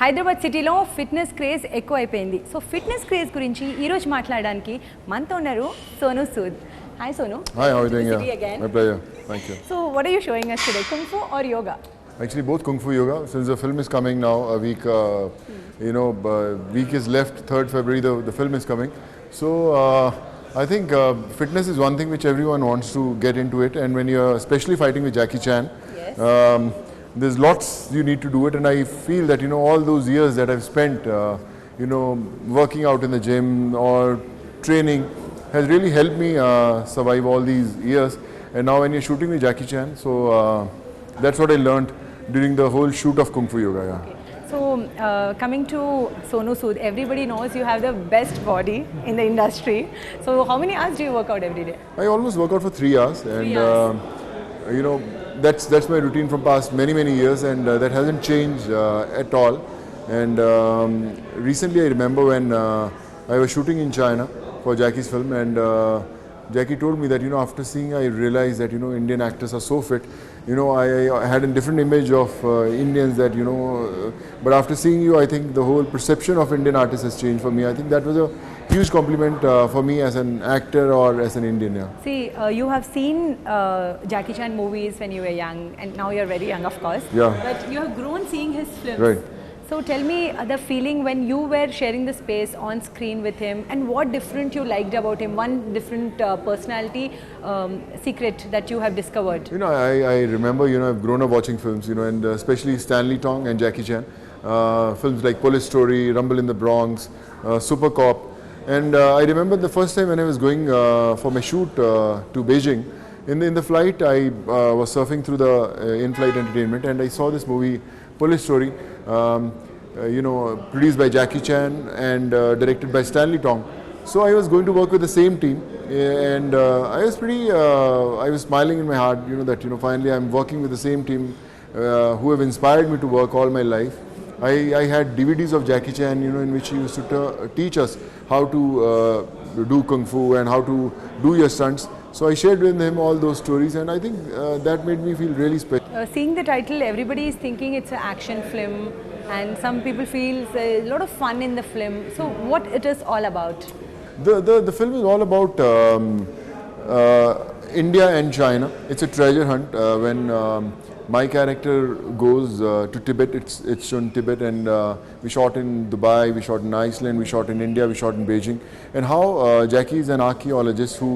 హైదరాబాద్ సిటీలో fitness craze ఎక్కువైపోయింది. So fitness craze గురించి ఈరోజు మాట్లాడడానికి మనతో ఉన్నారు Sonu Sood. Hi Sonu. Hi, how are you doing? Again. My pleasure. Thank you. So what are you showing us today? Kung Fu or yoga? Actually, both Kung Fu Yoga. Since the film is coming now, a week, week is left. 3rd February, the film is coming. So I think fitness is one thing which everyone wants to get into it, and when you're especially fighting with Jackie Chan, Yes. there's lots you need to do it. And I feel that all those years that I've spent, working out in the gym or training, has really helped me survive all these years. And now when you're shooting with Jackie Chan, so that's what I learned during the whole shoot of Kung Fu Yoga. Yeah. Okay. So coming to Sonu Sood, everybody knows you have the best body in the industry. So how many hours do you work out every day? I almost work out for 3 hours, and 3 hours. That's my routine from past many years, and that hasn't changed at all. And recently I remember when I was shooting in China for Jackie's film, and Jackie told me that after seeing, I realized that Indian actors are so fit. I had a different image of Indians that but after seeing you, I think the whole perception of Indian artists has changed for me. I think that was a huge compliment for me as an actor or as an Indian. Yeah. See, you have seen Jackie Chan movies when you were young, and now you're very young, of course. Yeah. But you have grown seeing his films. Right. So tell me the feeling when you were sharing the space on screen with him, and what different you liked about him. One different personality secret that you have discovered. I remember, I've grown up watching films, and especially Stanley Tong and Jackie Chan. Films like Police Story, Rumble in the Bronx, Super Cop. And I remember the first time when I was going for my shoot to Beijing. In the flight, I was surfing through the in-flight entertainment, and I saw this movie, Police Story, produced by Jackie Chan and directed by Stanley Tong. So I was going to work with the same team, and I was smiling in my heart, that finally I'm working with the same team who have inspired me to work all my life. I had DVDs of Jackie Chan, in which he used to teach us how to do Kung Fu and how to do your stunts. So I shared with him all those stories, and I think that made me feel really special. Seeing the title, everybody is thinking it's an action film, and some people feel a lot of fun in the film. So what it is all about? The film is all about India and China. It's a treasure hunt. When my character goes to Tibet, it's shown Tibet, and we shot in Dubai, we shot in Iceland, we shot in India, we shot in Beijing. And how Jackie is an archaeologist who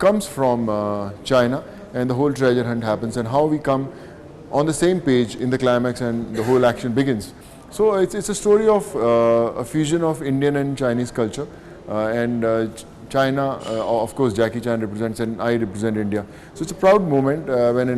comes from China, and the whole treasure hunt happens, and how we come on the same page in the climax, and the whole action begins. So it's a story of a fusion of Indian and Chinese culture, and China, of course, Jackie Chan represents, and I represent India. So it's a proud moment when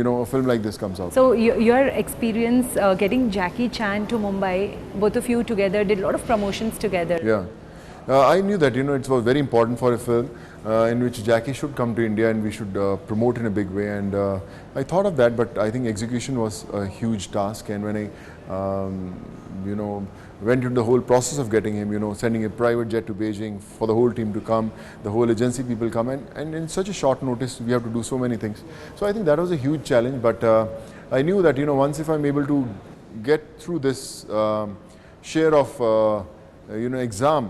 a film like this comes out. So your experience getting Jackie Chan to Mumbai, both of you together did a lot of promotions together. Yeah. I knew that it was very important for a film in which Jackie should come to India, and we should promote in a big way. And I thought of that, but I think execution was a huge task. And when I went into the whole process of getting him, sending a private jet to Beijing for the whole team to come, the whole agency people come, and in such a short notice we have to do so many things. So I think that was a huge challenge, but I knew that once if I'm able to get through this share of exam,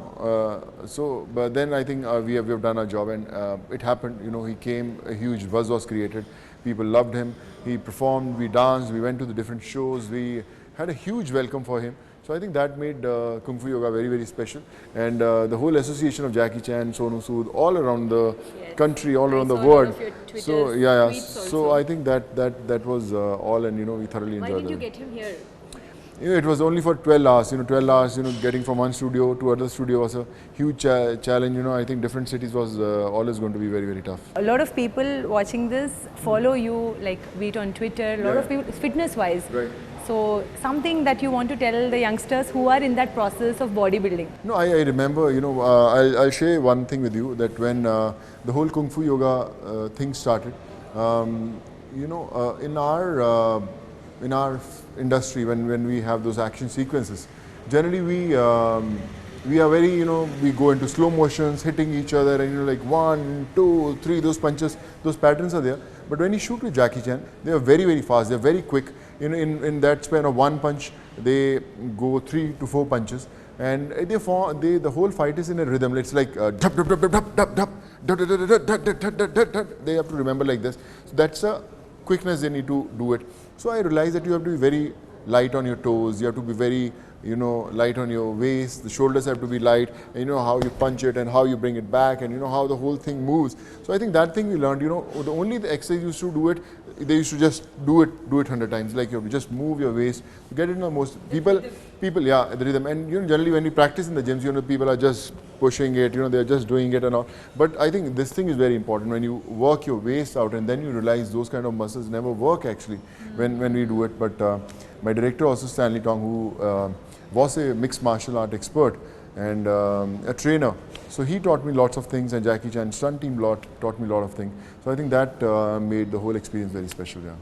but then I think we have done our job, and it happened. He came, a huge buzz was created, people loved him, he performed, we danced, we went to the different shows, we had a huge welcome for him. So I think that made Kung Fu Yoga very special, and the whole association of Jackie Chan, Sonu Sood, all around the country, all around the world. So so I think that was all, and we thoroughly enjoyed it. Why did you get him here? It was only for 12 hours. 12 hours. Getting from one studio to other studio was a huge challenge. I think different cities was always going to be very tough. A lot of people watching this follow you, like be it on Twitter. A lot of people, fitness-wise. Right. So something that you want to tell the youngsters who are in that process of bodybuilding. No, I remember. I'll share one thing with you, that when the whole Kung Fu Yoga thing started, in our industry, when we have those action sequences, generally we are very, we go into slow motions, hitting each other, and like 1, 2, 3, those punches, those patterns are there. But when you shoot with Jackie Chan, they are very fast, they are very quick. In that span of one punch, they go 3 to 4 punches. And the whole fight is in a rhythm. It's like dup, dup, dup, dup, dup, dup, dup, dup, dup, dup, dup, dup, dup, dup, dup, dup. They have to remember like this. So that's a quickness they need to do it. So I realized that you have to be very light on your toes. You have to be very, light on your waist. The shoulders have to be light. And you know how you punch it and how you bring it back, and you know how the whole thing moves. So I think that thing we learned. The only the exercise used to do it. They used to just do it 100 times. Like you have to just move your waist. You get it in the most people, yeah, the rhythm. And generally when we practice in the gyms, people are just pushing it. They're just doing it and all. But I think this thing is very important when you work your waist out, and then you realize those kind of muscles never work actually when we do it. But my director also, Stanley Tong, who was a mixed martial art expert and a trainer. So he taught me lots of things, and Jackie Chan stunt team taught me a lot of things. So I think that made the whole experience very special. Yeah.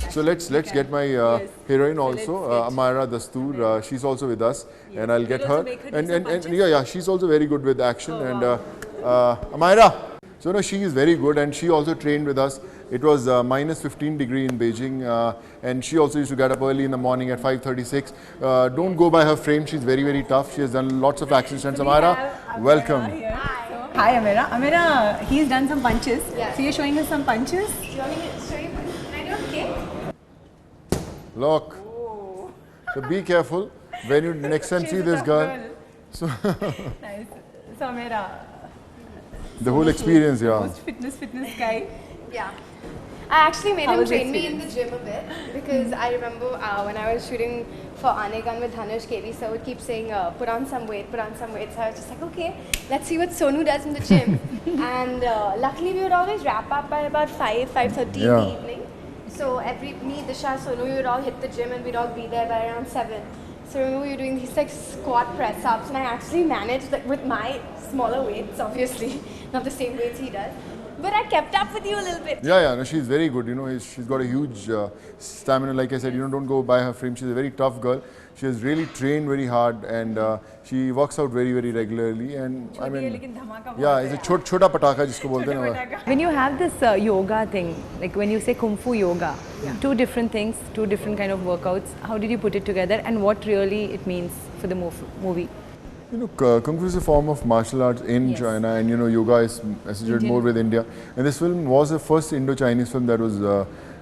So let's get my heroine also, Amira Azmi. She's also with us, and I'll get her. And yeah, she's also very good with action. Amira, so no, she is very good, and she also trained with us. It was minus 15 degree in Beijing, and she also used to get up early in the morning at 5:36. Don't go by her frame. She's very, very tough. She has done lots of action stunts. Amira, welcome. Hi Amira. Amira, he's done some punches. Yeah. So you're showing us some punches? You want me to show you? Can I do a kick? Look. Oh. So be careful when you next time see this girl. So nice. So Amira, the whole experience, yeah. Most fitness guy. Yeah. I actually made him train me in the gym a bit, because I remember when I was shooting for Anegan with Dhanush, KV sir would keep saying, put on some weight. So I was just like, okay, let's see what Sonu does in the gym. And luckily we would always wrap up by about 5:30 in the evening. So me, Disha, Sonu, we would all hit the gym and we'd all be there by around 7. So I remember we were doing these like squat press ups, and I actually managed with my smaller weights, obviously, not the same weights he does. But I kept up with you a little bit. Yeah, no, she's very good. She's got a huge stamina. Like I said, don't go by her frame. She's a very tough girl. She has really trained very hard, and she works out very, very regularly. And I mean, yeah, it's a chota pataka, jisko bolte hain na. When you have this yoga thing, like when you say Kung Fu yoga, two different things, two different kind of workouts. How did you put it together, and what really it means for the movie? Kung Fu is a form of martial arts in China, and yoga is associated more with India. And this film was the first Indo-Chinese film that was,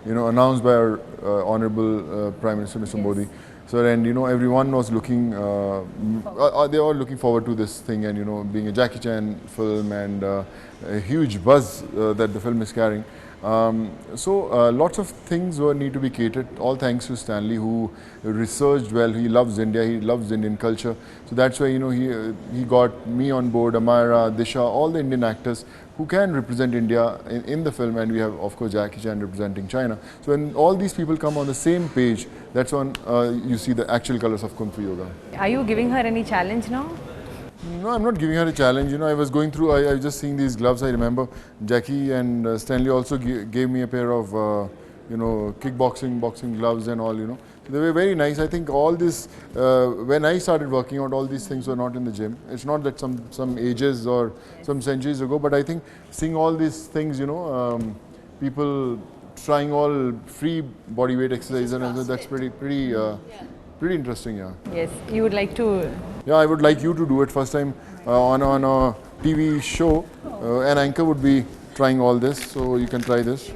announced by our Honorable Prime Minister, Mr. Modi. So, and everyone was looking, they were all looking forward to this thing, and being a Jackie Chan film, and a huge buzz that the film is carrying. So lots of things need to be catered, all thanks to Stanley, who researched well. He loves India, he loves Indian culture. So that's why he got me on board, Amira, Disha, all the Indian actors who can represent India in the film, and we have of course Jackie Chan representing China. So when all these people come on the same page, that's when you see the actual colors of Kung Fu yoga. Are you giving her any challenge now? No, I'm not giving her a challenge. I was going through, I was just seeing these gloves. I remember Jackie and Stanley also gave me a pair of, boxing gloves and all, So they were very nice. I think all this, when I started working out, all these things were not in the gym. It's not that some ages or some centuries ago, but I think seeing all these things, people trying all free body weight exercise, and that's pretty interesting, yeah. Yes, you would like to... Yeah, I would like you to do it first time on a TV show. An anchor would be trying all this, so you can try this.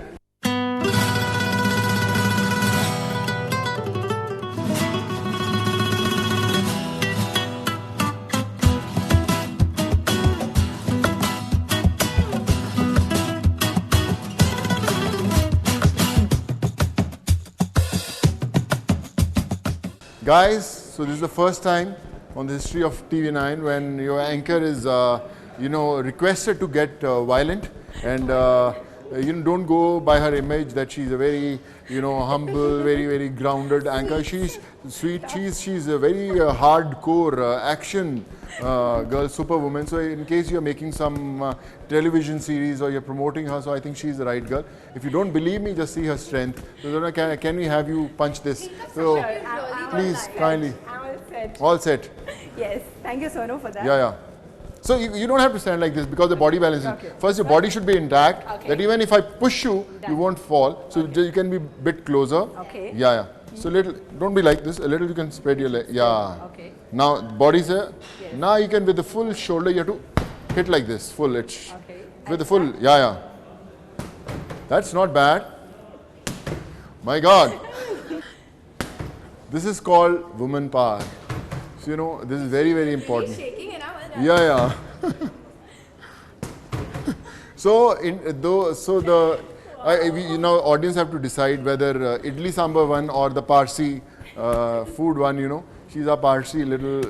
Guys, so this is the first time on the history of TV9 when your anchor is, requested to get violent, and don't go by her image that she's a very, humble, very, very grounded anchor. She's sweet. She's a very hardcore action girl, superwoman. So in case you're making some television series or you're promoting her, so I think she's the right girl. If you don't believe me, just see her strength. So can we have you punch this? So please, kindly. I'm all set. All set. Yes. Thank you, Sonu, for that. Yeah. So you don't have to stand like this because the body balance is. First, your body should be intact. That even if I push you, you won't fall. So you can be a bit closer. Okay. Yeah. So little, don't be like this. A little you can spread your leg. Yeah. Okay. Now body's here. Yes. Now you can with the full shoulder. You have to hit like this, full. It's with the full. Yeah. That's not bad. My God. This is called woman power. So, you know, this is very, very important. Shaking it out. Yeah. So, now audience have to decide whether idli sambar one or the Parsi food one. You know, she's a Parsi little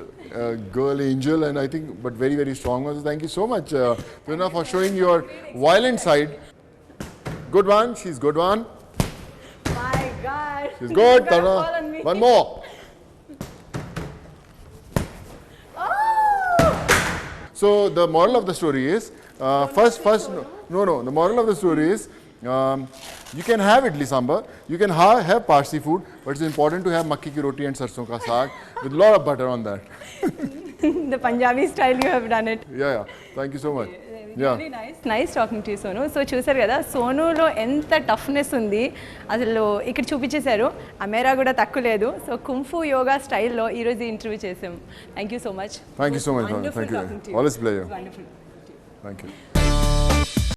girl angel, and I think, but very, very strong one. So thank you so much, Prerna, for showing your violent side. Good one. She's good one. My God. She's good. One more. So the moral of the story is, the moral of the story is, you can have idli sambar, you can have Parsi food, but it's important to have makki ki roti and sarson ka saag with a lot of butter on that. The Punjabi style you have done it. Yeah. Thank you so much. Really nice talking to you, Sonu. So చూసారు కదా సోనులో ఎంత toughness ఉంది అసలు ఇక్కడ చూపించేశారు. అమేరా కూడా తక్కువ లేదు. So kung fu yoga స్టైల్లో ఈరోజు ఇంటర్వ్యూ చేసాం. Thank you so much. Thank you so much. Thank you. Always pleasure. Wonderful. Thank you.